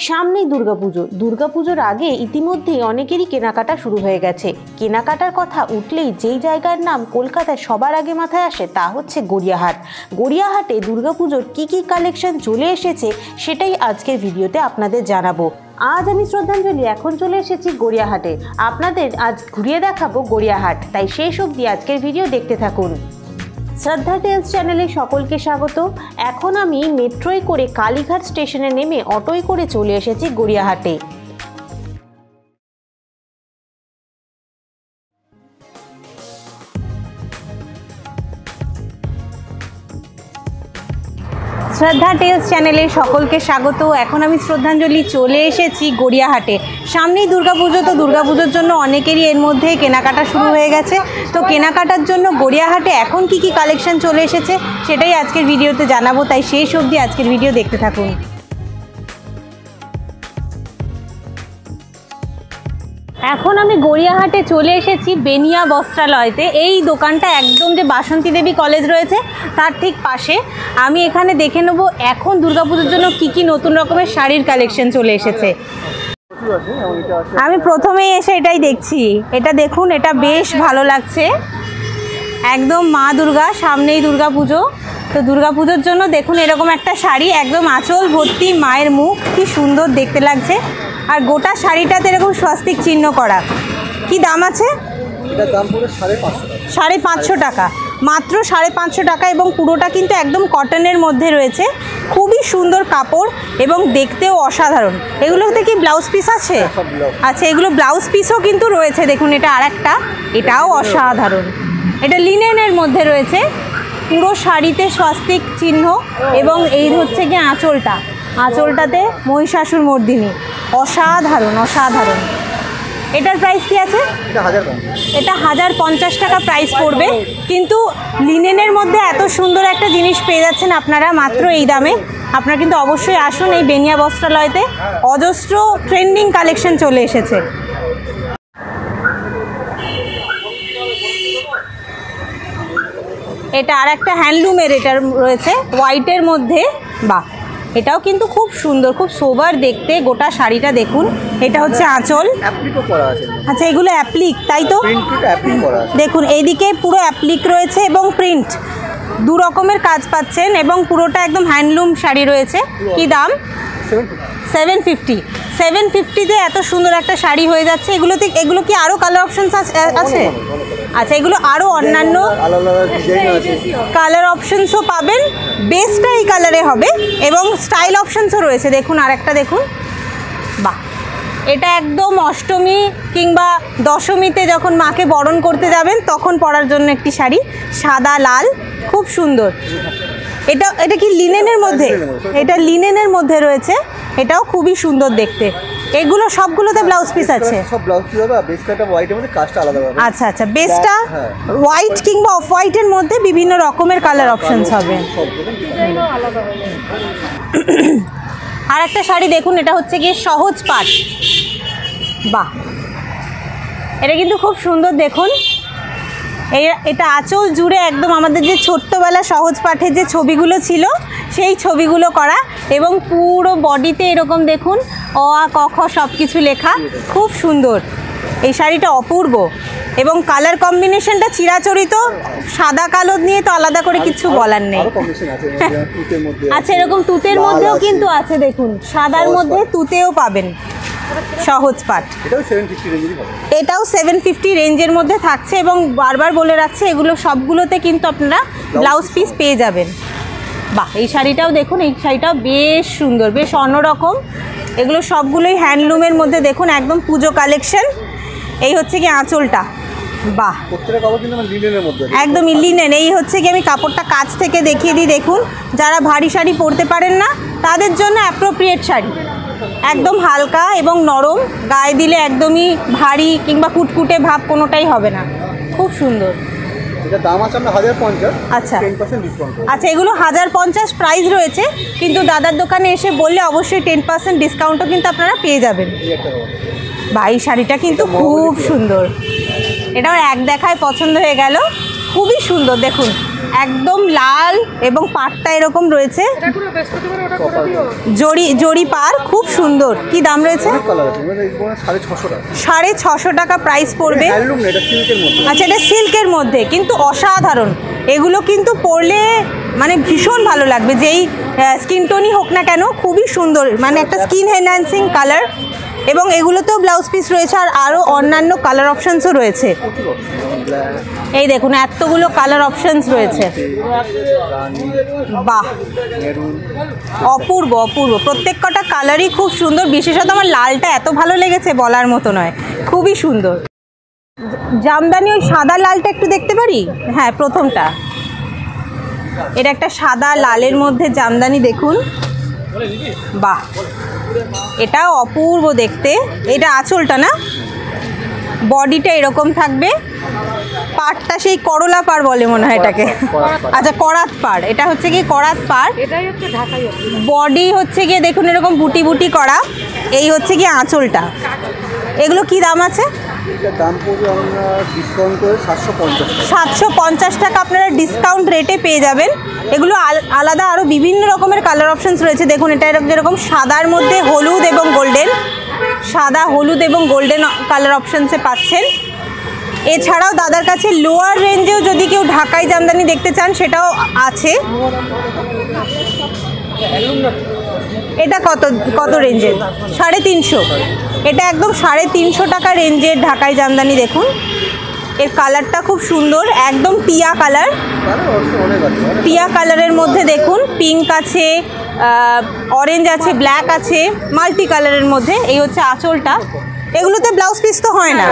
সামনেই দুর্গাপুজোর আগে ইতিমধ্যেই অনেকেরই কেনাকাটা শুরু হয়ে গেছে। কেনাকাটার কথা উঠলেই যেই জায়গার নাম কলকাতায় সবার আগে মাথায় আসে তা হচ্ছে গড়িয়াহাট। গড়িয়াহাটে দুর্গাপুজোর কি কালেকশন চলে এসেছে সেটাই আজকের ভিডিওতে আপনাদের জানাবো। আজ আমি শ্রদ্ধাঞ্জলি এখন চলে এসেছি গড়িয়াহাটে। আপনাদের আজ ঘুরিয়ে দেখাবো গড়িয়াহাট, তাই শেষ অবধি আজকের ভিডিও দেখতে থাকুন। শ্রদ্ধা টেলস চ্যানেলে সকলকে স্বাগত। এখন আমি মেট্রোয় করে কালীঘাট স্টেশনে নেমে অটোয় করে চলে এসেছি গড়িয়াহাটে। শ্রদ্ধা টেলস চ্যানেলে সকলকে স্বাগত। এখন আমি শ্রদ্ধাঞ্জলি চলে এসেছি গড়িয়াহাটে। সামনেই দুর্গাপুজো, তো দুর্গাপুজোর জন্য অনেকেরই এর মধ্যে কেনাকাটা শুরু হয়ে গেছে। তো কেনাকাটার জন্য গড়িয়াহাটে এখন কি কালেকশন চলে এসেছে সেটাই আজকের ভিডিওতে জানাবো, তাই শেষ অবধি আজকের ভিডিও দেখতে থাকুন। এখন আমি গড়িয়াহাটে চলে এসেছি বেনিয়া বস্ত্রালয়তে। এই দোকানটা একদম যে বাসন্তী দেবী কলেজ রয়েছে তার ঠিক পাশে। আমি এখানে দেখে নেব এখন দুর্গাপুজোর জন্য কি নতুন রকমের শাড়ির কালেকশন চলে এসেছে। আমি প্রথমেই এসে এটাই দেখছি, এটা দেখুন, এটা বেশ ভালো লাগছে। একদম মা দুর্গা, সামনেই দুর্গাপুজো। তো দুর্গাপুজোর জন্য দেখুন এরকম একটা শাড়ি, একদম আঁচল ভর্তি মায়ের মুখ, কি সুন্দর দেখতে লাগছে। আর গোটা শাড়িটাতে এরকম স্বস্তিক চিহ্ন করা। কি দাম আছে? এটার দাম পুরো 550 টাকা, মাত্র 550 টাকা। এবং পুরোটা কিন্তু একদম কটনের মধ্যে রয়েছে, খুবই সুন্দর কাপড় এবং দেখতেও অসাধারণ। এগুলোতে কি ব্লাউজ পিস আছে? আচ্ছা, এগুলো ব্লাউজ পিসও কিন্তু রয়েছে। দেখুন এটা আরেকটা, এটাও অসাধারণ। এটা লিনেনের মধ্যে রয়েছে, পুরো শাড়িতে স্বস্তিক চিহ্ন এবং এই হচ্ছে কি আঁচলটাতে মহিষাসুর মর্দিনী। অসাধারণ অসাধারণ। এটার প্রাইস কি আছে? এটা 1050 টাকা প্রাইস পড়বে। কিন্তু লিনেনের মধ্যে এত সুন্দর একটা জিনিস পেয়ে যাচ্ছেন আপনারা মাত্র এই দামে। আপনারা কিন্তু অবশ্যই আসুন এই বেনিয়া বস্ত্রালয়তে। অজস্র ট্রেন্ডিং কালেকশন চলে এসেছে। এটা আর একটা হ্যান্ডলুমের এটা রয়েছে হোয়াইটের মধ্যে। বাহ, এটাও কিন্তু খুব সুন্দর, খুব সোবার দেখতে। গোটা শাড়িটা দেখুন, এটা হচ্ছে আঁচল। আচ্ছা, এগুলো অ্যাপ্লিক, তাই তো? দেখুন এইদিকে পুরো অ্যাপ্লিক রয়েছে এবং প্রিন্ট, দু রকমের কাজ পাচ্ছেন এবং পুরোটা একদম হ্যান্ডলুম শাড়ি রয়েছে। কি দাম? 750-তে এত সুন্দর একটা শাড়ি হয়ে যাচ্ছে। এগুলো কি আরও কালার অপশানস আছে? আচ্ছা, এগুলো আরও অন্যান্য কালার অপশানসও পাবেন। বেসটা এই কালারে হবে এবং স্টাইল অপশানসও রয়েছে। দেখুন আরেকটা দেখুন, বাহ, এটা একদম অষ্টমী কিংবা দশমীতে যখন মাকে বরণ করতে যাবেন তখন পরার জন্য একটি শাড়ি, সাদা লাল, খুব সুন্দর। এটা কি লিনেনের মধ্যে? এটা লিনেনের মধ্যে রয়েছে, এটাও খুবই সুন্দর দেখতে। এগুলো সবগুলোতে ব্লাউজ পিস আছে? আচ্ছা আচ্ছা, বেসটা হোয়াইট কিংবা অফ হোয়াইটের মধ্যে বিভিন্ন রকমের কালার অপশনস হবে। আর একটা শাড়ি দেখুন, এটা হচ্ছে গিয়ে সহজ পাট। বাহ, এটা কিন্তু খুব সুন্দর। দেখুন এটা আঁচল জুড়ে একদম আমাদের যে ছোট্টবেলা সহজ পাঠের যে ছবিগুলো ছিল সেই ছবিগুলো করা এবং পুরো বডিতে এরকম দেখুন অ আ ক খ সব কিছু লেখা, খুব সুন্দর। এই শাড়িটা অপূর্ব এবং কালার কম্বিনেশনটা চিরাচরিত। সাদা কালো নিয়ে তো আলাদা করে কিছু বলার নেই। আচ্ছা, এরকম তুতের মধ্যেও কিন্তু আছে, দেখুন সাদার মধ্যে তুতেও পাবেন। সহজ পাট, এটাও 750 রেঞ্জের মধ্যে থাকছে এবং বারবার বলে রাখছে এগুলো সবগুলোতে কিন্তু আপনারা ব্লাউজ পিস পেয়ে যাবেন। বাহ, এই শাড়িটাও দেখুন, এই শাড়িটাও বেশ সুন্দর, বেশ অন্যরকম। এগুলো সবগুলোই হ্যান্ডলুমের মধ্যে। দেখুন একদম পুজো কালেকশন। এই হচ্ছে কি আঁচলটা, বাহ, একদমই লিনেন। এই হচ্ছে কি, আমি কাপড়টা কাছ থেকে দেখিয়ে দিই। দেখুন, যারা ভারী শাড়ি পরতে পারেন না তাদের জন্য অ্যাপ্রোপ্রিয়েট শাড়ি, একদম হালকা এবং নরম, গায়ে দিলে একদমই ভারী কিংবা কুটকুটে ভাব কোনোটাই হবে না। খুব সুন্দর। আচ্ছা আচ্ছা, এগুলো 1050 প্রাইস রয়েছে, কিন্তু দাদার দোকানে এসে বললে অবশ্যই 10% ডিসকাউন্টও কিন্তু আপনারা পেয়ে যাবেন। ভাই, শাড়িটা কিন্তু খুব সুন্দর, এটাও এক দেখায় পছন্দ হয়ে গেল, খুবই সুন্দর। দেখুন একদম লাল এবং পাটটা এরকম রয়েছে, জড়ি পার, খুব সুন্দর। কি দাম রয়েছে? 650 টাকা প্রাইস পড়বে। আচ্ছা, এটা সিল্কের মধ্যে, কিন্তু অসাধারণ। এগুলো কিন্তু পরলে মানে ভীষণ ভালো লাগবে, যেই স্কিন টোনই হোক না কেন, খুবই সুন্দর, মানে একটা স্কিন এনহ্যান্সিং কালার। এবং এগুলোতেও ব্লাউজ পিস রয়েছে, আর আরও অন্যান্য কালার অপশানসও রয়েছে। এই দেখুন এতগুলো কালার অপশানস রয়েছে। বাহ, অপূর্ব অপূর্ব, প্রত্যেক কটা কালারই খুব সুন্দর। বিশেষত আমার লালটা এত ভালো লেগেছে বলার মতো নয়, খুবই সুন্দর। জামদানি ওই সাদা লালটা একটু দেখতে পারি? হ্যাঁ, প্রথমটা এটা একটা সাদা লালের মধ্যে জামদানি, দেখুন। বাহ, এটাও অপূর্ব দেখতে। এটা আঁচলটা না, বডিটা এরকম থাকবে, পাড়টা সেই করলা পাড় বলে মনে হয় এটাকে। আচ্ছা, করাত পাড়, এটা হচ্ছে কি করাত পাড়। বডি হচ্ছে গিয়ে দেখুন এরকম বুটি বুটি করা। এই হচ্ছে কি আঁচলটা। এগুলো কি দাম আছে? দাম পড়বে আমরা ডিসকাউন্ট করে 750 টাকা আপনারা ডিসকাউন্ট রেটে পেয়ে যাবেন। এগুলো আলাদা আরও বিভিন্ন রকমের কালার অপশানস রয়েছে। দেখুন এটা যেরকম সাদার মধ্যে হলুদ এবং গোল্ডেন, সাদা হলুদ এবং গোল্ডেন কালার অপশানসে পাচ্ছেন। এছাড়াও দাদার কাছে লোয়ার রেঞ্জেও যদি কেউ ঢাকাই জামদানি দেখতে চান সেটাও আছে। এটা কত কত রেঞ্জের? 350। এটা একদম 350 টাকা রেঞ্জের ঢাকাই জামদানি। দেখুন এর কালারটা খুব সুন্দর, একদম টিয়া কালার। টিয়া কালারের মধ্যে দেখুন পিঙ্ক আছে, অরেঞ্জ আছে, ব্ল্যাক আছে, মাল্টি কালারের মধ্যে। এই হচ্ছে আঁচলটা। এগুলোতে ব্লাউজ পিস তো হয় না,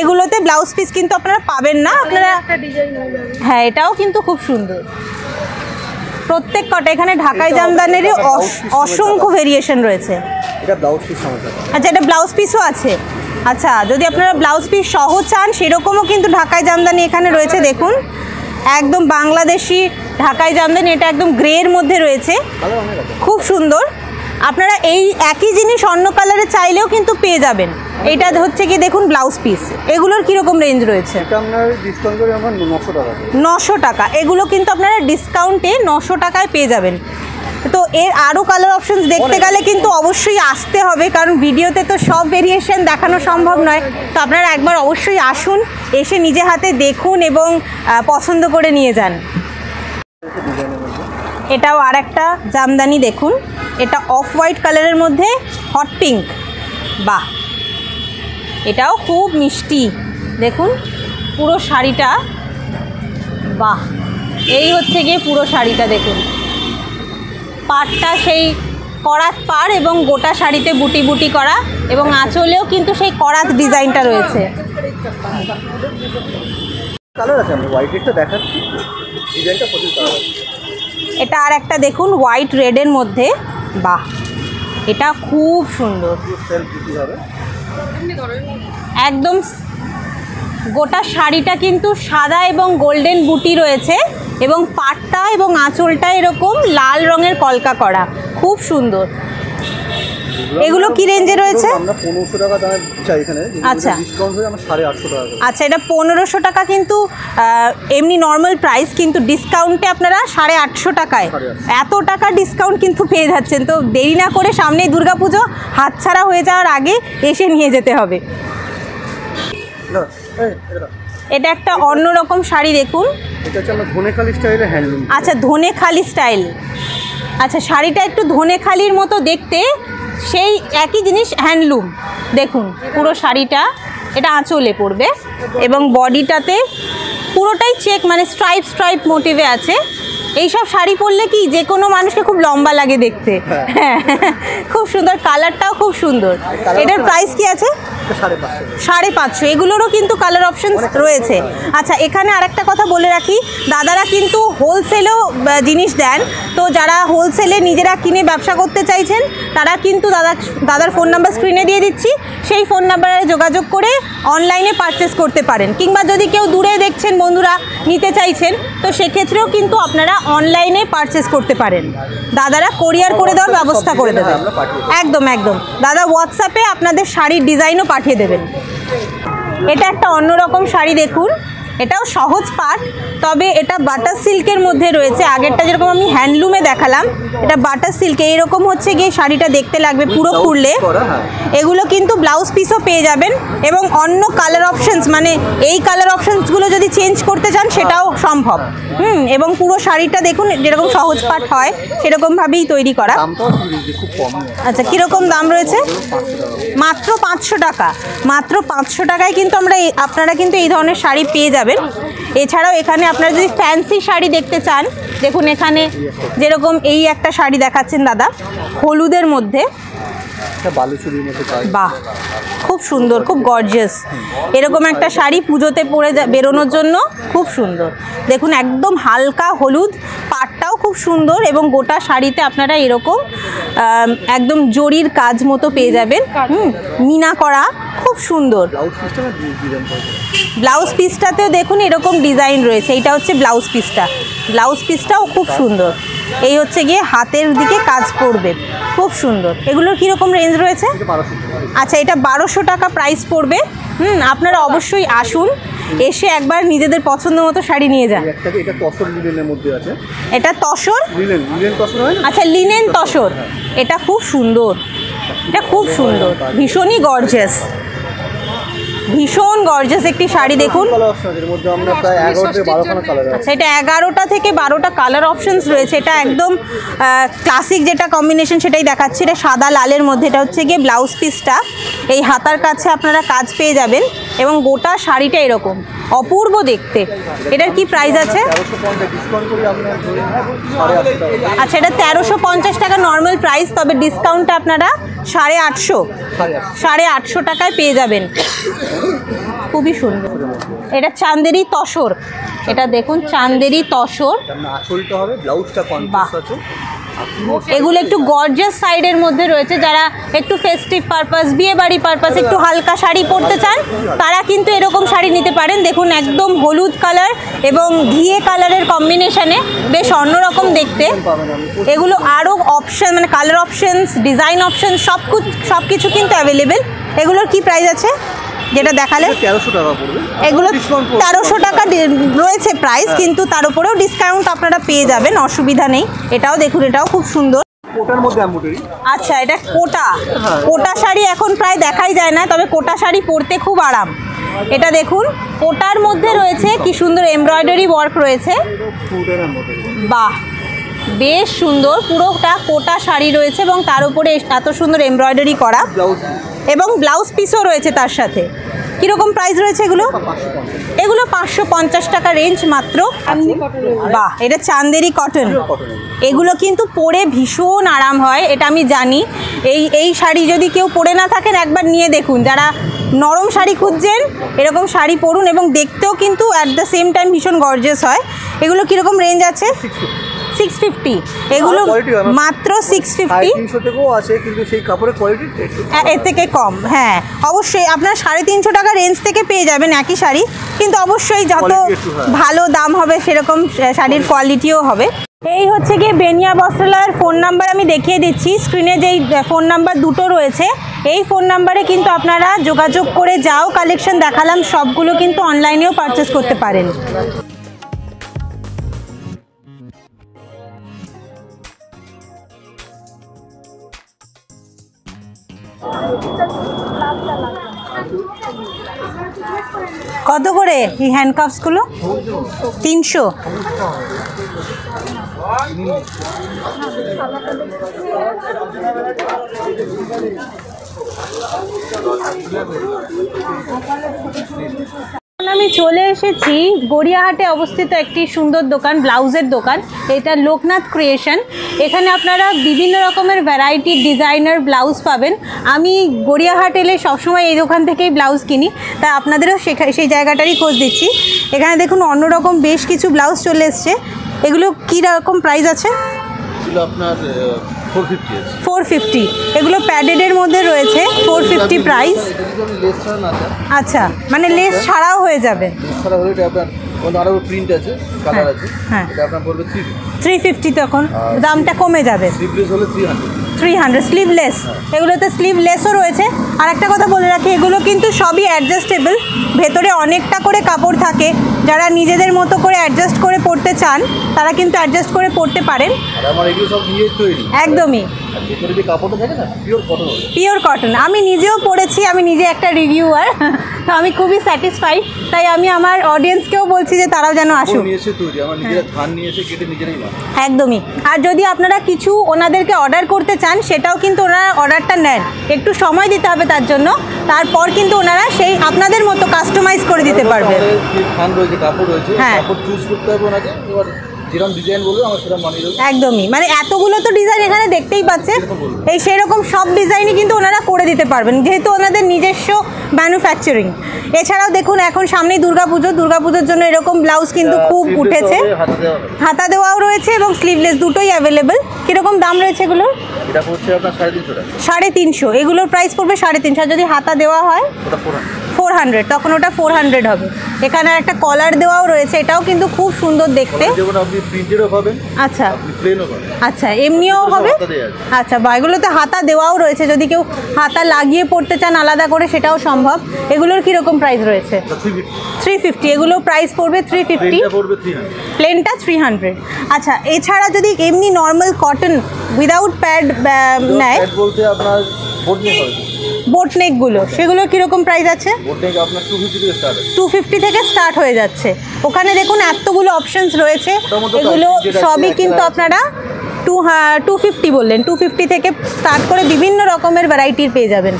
এগুলোতে ব্লাউজ পিস কিন্তু আপনারা পাবেন না আপনারা। হ্যাঁ, এটাও কিন্তু খুব সুন্দর। প্রত্যেক কটা এখানে ঢাকাই জামদানিরই অসংখ্য ভেরিয়েশন রয়েছে। আচ্ছা, এটা ব্লাউজ পিসও আছে। আচ্ছা, যদি আপনারা ব্লাউজ পিস সহ চান সেরকমও কিন্তু ঢাকাই জামদানি এখানে রয়েছে। দেখুন একদম বাংলাদেশি ঢাকাই জামদানি, এটা একদম গ্রের মধ্যে রয়েছে, খুব সুন্দর। আপনারা এই একই জিনিস অন্য কালারে চাইলেও কিন্তু পেয়ে যাবেন। এটা হচ্ছে কি দেখুন ব্লাউজ পিস। এগুলোর কীরকম রেঞ্জ রয়েছে? 900 টাকা। এগুলো কিন্তু আপনারা ডিসকাউন্টে 900 টাকায় পেয়ে যাবেন। তো এর আরও কালার অপশনস দেখতে গেলে কিন্তু অবশ্যই আসতে হবে, কারণ ভিডিওতে তো সব ভেরিয়েশন দেখানো সম্ভব নয়। তো আপনারা একবার অবশ্যই আসুন, এসে নিজে হাতে দেখুন এবং পছন্দ করে নিয়ে যান। এটাও আর একটা জামদানি দেখুন, এটা অফ হোয়াইট কালারের মধ্যে হট পিঙ্ক। বাহ, এটাও খুব মিষ্টি। দেখুন পুরো শাড়িটা, বাহ, এই হচ্ছে গিয়ে পুরো শাড়িটা। দেখুন পাড়টা সেই করাত পাড় এবং গোটা শাড়িতে বুটি বুটি করা, এবং আঁচলেও কিন্তু সেই করাত ডিজাইনটা রয়েছে। এটা আর একটা দেখুন হোয়াইট রেডের মধ্যে। বাহ, এটা খুব সুন্দর। একদম গোটা শাড়িটা কিন্তু সাদা এবং গোল্ডেন বুটি রয়েছে, এবং পাটটা এবং আঁচলটা এরকম লাল রঙের কলকা করা, খুব সুন্দর। এগুলো কি রেঞ্জে রয়েছে? আমরা 1500 টাকা দামে চাই এখানে। আচ্ছা, ডিসকাউন্ট হয়ে আমরা 850 টাকা। আচ্ছা, এটা 1500 টাকা কিন্তু এমনি নর্মাল প্রাইস, কিন্তু ডিসকাউন্টে আপনারা 850 টাকায় এত টাকা ডিসকাউন্ট কিন্তু পেয়ে যাচ্ছেন। তো দেরি না করে, সামনেই দুর্গাপুজো, হাতছাড়া হয়ে যাওয়ার আগে এসে নিয়ে যেতে হবে। এটা একটা অন্যরকম শাড়ি দেখুন, এটা হচ্ছে আমরা ধনেখালি স্টাইলে হ্যান্ডলুম। আচ্ছা, ধনেখালি স্টাইল। আচ্ছা, শাড়িটা একটু ধনেখালির মতো দেখতে, সেই একই জিনিস হ্যান্ডলুম। দেখুন পুরো শাড়িটা, এটা আঁচলে পড়বে এবং বডিটাতে পুরোটাই চেক, মানে স্ট্রাইপ স্ট্রাইপ মোটিভে আছে। এইসব শাড়ি পরলে কি যে কোনো মানুষকে খুব লম্বা লাগে দেখতে। হ্যাঁ, খুব সুন্দর, কালারটাও খুব সুন্দর। এটার প্রাইস কি আছে? 550। এগুলোরও কিন্তু কালার অপশন রয়েছে। আচ্ছা, এখানে আরেকটা কথা বলে রাখি, দাদারা কিন্তু হোলসেলেও জিনিস দেন। তো যারা হোলসেলে নিজেরা কিনে ব্যবসা করতে চাইছেন তারা কিন্তু দাদার ফোন নাম্বার স্ক্রিনে দিয়ে দিচ্ছি, সেই ফোন নাম্বারে যোগাযোগ করে অনলাইনে পারচেস করতে পারেন। কিংবা যদি কেউ দূরে দেখছেন বন্ধুরা, নিতে চাইছেন, তো সেক্ষেত্রেও কিন্তু আপনারা অনলাইনে পারচেস করতে পারেন। দাদারা কোরিয়ার করে দেওয়ার ব্যবস্থা করে দেবেন। একদম একদম, দাদা হোয়াটসঅ্যাপে আপনাদের শাড়ির ডিজাইনও পাঠিয়ে দেবেন। এটা একটা অন্যরকম শাড়ি দেখুন, এটাও সহজ পাট, তবে এটা বাটার সিল্কের মধ্যে রয়েছে। আগেরটা যেরকম আমি হ্যান্ডলুমে দেখালাম, এটা বাটার সিল্কে এইরকম হচ্ছে গিয়ে শাড়িটা দেখতে লাগবে পুরো ফুললে। এগুলো কিন্তু ব্লাউজ পিসও পেয়ে যাবেন এবং অন্য কালার অপশনস, মানে এই কালার অপশনসগুলো যদি চেঞ্জ করতে চান সেটাও সম্ভব। এবং পুরো শাড়িটা দেখুন যেরকম সহজ পাট হয় সেরকমভাবেই তৈরি করা। আচ্ছা, কীরকম দাম রয়েছে? মাত্র 500 টাকা। মাত্র 500 টাকায় কিন্তু আপনারা কিন্তু এই ধরনের শাড়ি পেয়ে যাবেন। এছাড়াও এখানে আপনারা যদি ফ্যান্সি শাড়ি দেখতে চান, দেখুন এখানে যেরকম এই একটা শাড়ি দেখাচ্ছেন দাদা, হলুদের মধ্যে, বাহ খুব সুন্দর, খুব গর্জিয়াস। এরকম একটা শাড়ি পুজোতে পরে বেরোনোর জন্য খুব সুন্দর। দেখুন একদম হালকা হলুদ, পাটটাও খুব সুন্দর এবং গোটা শাড়িতে আপনারা এরকম একদম জরির কাজ মতো পেয়ে যাবেন, মিনা করা, খুব সুন্দর। ব্লাউজ পিসটাতেও দেখুন এরকম ডিজাইন রয়েছে। এইটা হচ্ছে ব্লাউজ পিসটা, ব্লাউজ পিসটাও খুব সুন্দর। এই হচ্ছে গিয়ে হাতের দিকে কাজ পড়বে, খুব সুন্দর। এগুলোর কীরকম রেঞ্জ রয়েছে? আচ্ছা, এটা 1200 টাকা প্রাইস পড়বে। আপনারা অবশ্যই আসুন, এসে একবার নিজেদের পছন্দ মতো শাড়ি নিয়ে যান। এটা তসর, আচ্ছা লিনেন তসর, এটা খুব সুন্দর, এটা খুব সুন্দর, ভীষণই গর্জিয়াস, ভীষণ গর্জিয়াস একটি শাড়ি। দেখুন আচ্ছা, এটা 11টা থেকে 12টা কালার অপশনস রয়েছে। এটা একদম ক্লাসিক যেটা কম্বিনেশন সেটাই দেখাচ্ছি। এটা সাদা লালের মধ্যে। এটা হচ্ছে গিয়ে ব্লাউজ পিসটা, এই হাতার কাছে আপনারা কাজ পেয়ে যাবেন এবং গোটা শাড়িটা এরকম অপূর্ব দেখতে। এটার কি প্রাইস আছে? আচ্ছা, এটা 1350 টাকা নর্মাল প্রাইস, তবে ডিসকাউন্টটা আপনারা 850 টাকায় পেয়ে যাবেন। খুবই সুন্দর। এটা চান্দেরি তসর, এটা দেখুন চান্দেরি তসর। এগুলো একটু গর্জিয়াস সাইডের মধ্যে রয়েছে। যারা একটু ফেস্টিভ পারপাস, বিয়ে বাড়ি পারপাস, একটু হালকা শাড়ি পরতে চান তারা কিন্তু এরকম শাড়ি নিতে পারেন। দেখুন একদম হলুদ কালার এবং ঘিয়ে কালারের কম্বিনেশনে, বেশ অন্যরকম দেখতে। এগুলো আরও অপশান, মানে কালার অপশানস, ডিজাইন অপশান সব কিছু কিন্তু অ্যাভেলেবেল। এগুলোর কি প্রাইস আছে যেটা দেখালে? 1300 টাকা পড়বে। এগুলো 1300 টাকা রয়েছে প্রাইস, কিন্তু তার উপরেও ডিসকাউন্ট আপনারা পেয়ে যাবেন, অসুবিধা নেই। এটাও দেখুন, এটাও খুব সুন্দর। আচ্ছা, এটা কোটা শাড়ি এখন প্রায় দেখাই যায় না, তবে কোটা শাড়ি পরতে খুব আরাম। এটা দেখুন কোটার মধ্যে রয়েছে কি সুন্দর এমব্রয়ডারি ওয়ার্ক রয়েছে, বাহ বেশ সুন্দর। পুরোটা কোটা শাড়ি রয়েছে এবং তার উপরে এত সুন্দর এমব্রয়ডারি করা এবং ব্লাউজ পিসও রয়েছে তার সাথে। কীরকম প্রাইস রয়েছে এগুলো? এগুলো 550 টাকা রেঞ্জ মাত্র। বাহ, এটা চান্দেরি কটন। এগুলো কিন্তু পরে ভীষণ আরাম হয়, এটা আমি জানি। এই শাড়ি যদি কেউ পরে না থাকেন একবার নিয়ে দেখুন। যারা নরম শাড়ি খুঁজছেন এরকম শাড়ি পরুন, এবং দেখতেও কিন্তু অ্যাট দ্য সেম টাইম ভীষণ গর্জিয়াস হয়। এগুলো কীরকম রেঞ্জ আছে? 650। এগুলো মাত্র 650। এর থেকে কম, হ্যাঁ অবশ্যই আপনার 350 টাকা রেঞ্জ থেকে পেয়ে যাবেন একই শাড়ি, কিন্তু অবশ্যই যত ভালো দাম হবে সেরকম শাড়ির কোয়ালিটিও হবে। এই হচ্ছে গিয়ে বেনিয়া বস্ত্রালয়ের ফোন নাম্বার আমি দেখিয়ে দিচ্ছি। স্ক্রিনে যেই ফোন নাম্বার দুটো রয়েছে, এই ফোন নাম্বারে কিন্তু আপনারা যোগাযোগ করে যাও কালেকশন দেখালাম সবগুলো কিন্তু অনলাইনেও পারচেস করতে পারেন। কত করে এই হ্যান্ডকাফসগুলো? 300। আমি চলে এসেছি গড়িয়াহাটে অবস্থিত একটি সুন্দর দোকান, ব্লাউজের দোকান। এটা লোকনাথ ক্রিয়েশন। এখানে আপনারা বিভিন্ন রকমের ভ্যারাইটি ডিজাইনার ব্লাউজ পাবেন। আমি গড়িয়াহাট এলে সবসময় এই দোকান থেকেই ব্লাউজ কিনি, তাই আপনাদেরও সেই জায়গাটারই খোঁজ দিচ্ছি। এখানে দেখুন অন্যরকম বেশ কিছু ব্লাউজ চলে এসছে। এগুলো কী রকম প্রাইস আছে? আপনার 450। এগুলো প্যাডেডের মধ্যে রয়েছে, 450 প্রাইস। আচ্ছা, মানে লেস ছাড়াও হয়ে যাবে। আরও প্রিন্ট আছে, কালার আছে। হ্যাঁ। এটা আপনার পড়বে 350 তখন দামটা কমে যাবে। স্লিভলেস হলে 300। 300 স্লিভলেস, এগুলোতে স্লিভলেসও রয়েছে। আর একটা কথা বলে রাখি, এগুলো কিন্তু সবই অ্যাডজাস্টেবল, ভেতরে অনেকটা করে কাপড় থাকে। যারা নিজেদের মতো করে অ্যাডজাস্ট করে পরতে চান তারা কিন্তু অ্যাডজাস্ট করে পরতে পারেন। আর আমার এগুলো সব নিজের তৈরি। একদমই আর ভেতরে যে কাপড়টা থাকে না, পিওর কটন। Pure cotton. আমি নিজেও পরেছি, আমি নিজে একটা রিভিউয়ার, তো আমি খুবই স্যাটিসফাইড। তাই আমি আমার অডিয়েন্সকেও বলছি যে তারাও যেন আসুক। নিয়ে এসে তৈরি, আমার নিজেরা ধান নিয়ে এসে কেটে নিজেরাই বানাই। একদমই। আর যদি আপনারা কিছু ওনাদেরকে অর্ডার করতে চান সেটাও কিন্তু ওনারা অর্ডারটা নেন, একটু সময় দিতে হবে তার জন্য, তারপর কিন্তু ওনারা সেই আপনাদের মতো কাস্টমাইজ করে দিতে পারবে। যে ধান রয়েছে, কাপড় রয়েছে, হ্যাঁ। কাপড় চুজ করতে হবে ওনাকে। এবার যেরকম ডিজাইন বলবে আমরা সেরকম বানিয়ে দেবো। একদমই, মানে এতগুলো তো ডিজাইন এখানে দেখতেই পাচ্ছেন, এই সেরকম সব ডিজাইনই কিন্তু ওনারা করে দিতে পারবেন, যেহেতু ওনাদের নিজস্ব ম্যানুফ্যাকচারিং। এছাড়াও দেখুন এখন সামনেই দুর্গাপুজোর জন্য এরকম ব্লাউজ কিন্তু খুব উঠেছে। হাতা দেওয়াও রয়েছে এবং স্লিভলেস দুটোই অ্যাভেলেবেল। কীরকম দাম রয়েছে এগুলোর? এটা পড়ছে আপনার 350 টাকা। 350, এগুলোর প্রাইস পড়বে 350। আর যদি হাতা দেওয়া হয় ওটা 400, তখন ওটা 400 হবে। এখানে একটা কলার দেওয়াও রয়েছে, এটাও কিন্তু খুব সুন্দর দেখতে। যেমন আপনি প্রিন্টেরও পাবেন, আচ্ছা আপনি প্লেনও পাবেন। আচ্ছা, এমনিও হবে। আচ্ছা, বা এগুলোতে হাতা দেওয়াও রয়েছে, যদি কেউ হাতা লাগিয়ে পড়তে চান আলাদা করে সেটাও সম্ভব। এগুলোর কীরকম প্রাইস রয়েছে? 350, এগুলো প্রাইস পড়বে 350, প্লেনটা 300। আচ্ছা, এছাড়া যদি এমনি নর্মাল কটন উইদাউট প্যাড নেয়, বলতে আপনার বোট নেকগুলো, সেগুলো কীরকম প্রাইস আছে? বোট নেক আপনার 250 থেকে স্টার্ট আছে। 250 থেকে স্টার্ট হয়ে যাচ্ছে। ওখানে দেখুন এতগুলো অপশনস রয়েছে, এগুলো সবই কিন্তু আপনারা 250 বললেন, 250 থেকে স্টার্ট করে বিভিন্ন রকমের ভ্যারাইটির পেয়ে যাবেন।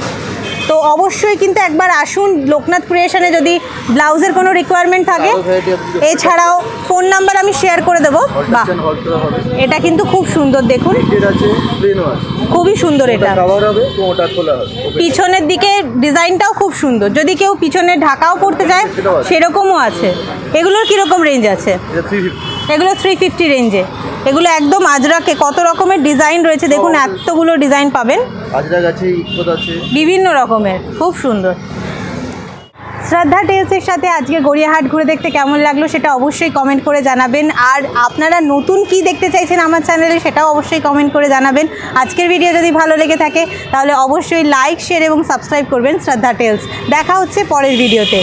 তো অবশ্যই কিন্তু একবার আসুন লোকনাথ ক্রিয়েশনে যদি ব্লাউজের কোনো রিকোয়ারমেন্ট থাকে। এছাড়াও ফোন নাম্বার আমি শেয়ার করে দেবো। বাহ, এটা কিন্তু খুব সুন্দর, দেখুন খুবই সুন্দর। এটা পিছনের দিকে ডিজাইনটাও খুব সুন্দর, যদি কেউ পিছনে ঢাকাও পড়তে চায় সেরকমও আছে। এগুলোর কীরকম রেঞ্জ আছে? এগুলো 350 রেঞ্জে। এগুলো একদম আজরাকে, কত রকমের ডিজাইন রয়েছে দেখুন, এতগুলো ডিজাইন পাবেন, আজরাক আছে, ইকোত আছে, বিভিন্ন রকমের, খুব সুন্দর। শ্রদ্ধা টেলসের সাথে আজকে গড়িয়াহাট ঘুরে দেখতে কেমন লাগলো সেটা অবশ্যই কমেন্ট করে জানাবেন। আর আপনারা নতুন কি দেখতে চাইছেন আমার চ্যানেলে সেটাও অবশ্যই কমেন্ট করে জানাবেন। আজকের ভিডিও যদি ভালো লেগে থাকে তাহলে অবশ্যই লাইক, শেয়ার এবং সাবস্ক্রাইব করবেন শ্রদ্ধা টেলস। দেখা হচ্ছে পরের ভিডিওতে।